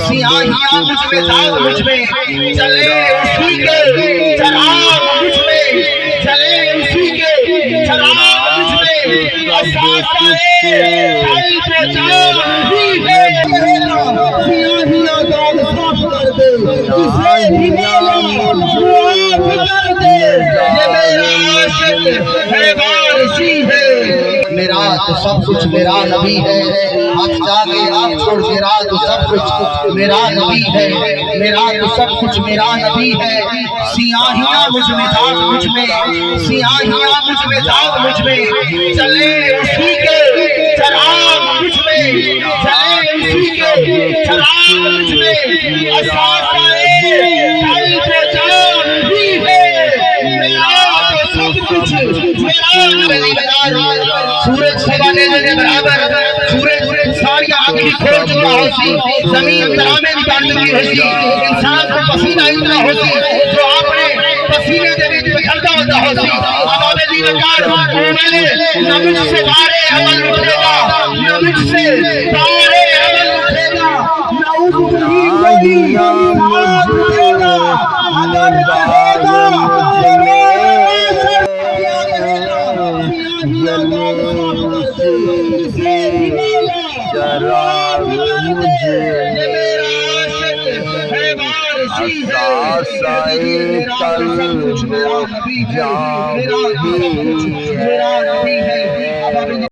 سیاہیاں مجھ میں داغ مجھ میں چلے اسی کے چراغ مجھ میں چلے اسی کے چراغ مجھ میں اساسائے کل پہ جان ہی ہے سیاہیاں داغ صاف کر دے اسے بھی مولا معاف کر دے یہ میرا عاشق ہے وارثی ہے میرا تو سب کچھ میرا نبی ہے ہاتھ جاگے ہاتھ چھوڑ میرا تو سب کچھ میرا نبی ہے میرا تو سب کچھ میرا نبی ہے سیاہیاں مجھ میں داغ مجھ میں سیاہیاں مجھ میں داغ مجھ میں چلے اسی کے چراغ مجھ میں چلے اسی کے چراغ مجھ میں اساسائے کل پہ جان ہی ہے میرا تو سب کچھ میرا نبی سورج سوانے کے برابر سورج ساری آنکھیں کھول چکا ہوتی زمین ترامے نکال چکی ہوتی انسان کو پسینہ اتنا ہوتی جو آپ نے پسینے دے بیچ میں کھلتا ہوتا ہوتی عذاب دیدکار میں نہ مجھ سے بارے عمل اٹھے گا نہ مجھ سے بارے عمل اٹھے گا نہ اس کی کوئی ساتھ دے گا اگر کہے گا چراغ مجھے اساسائے کل جان ہی ہے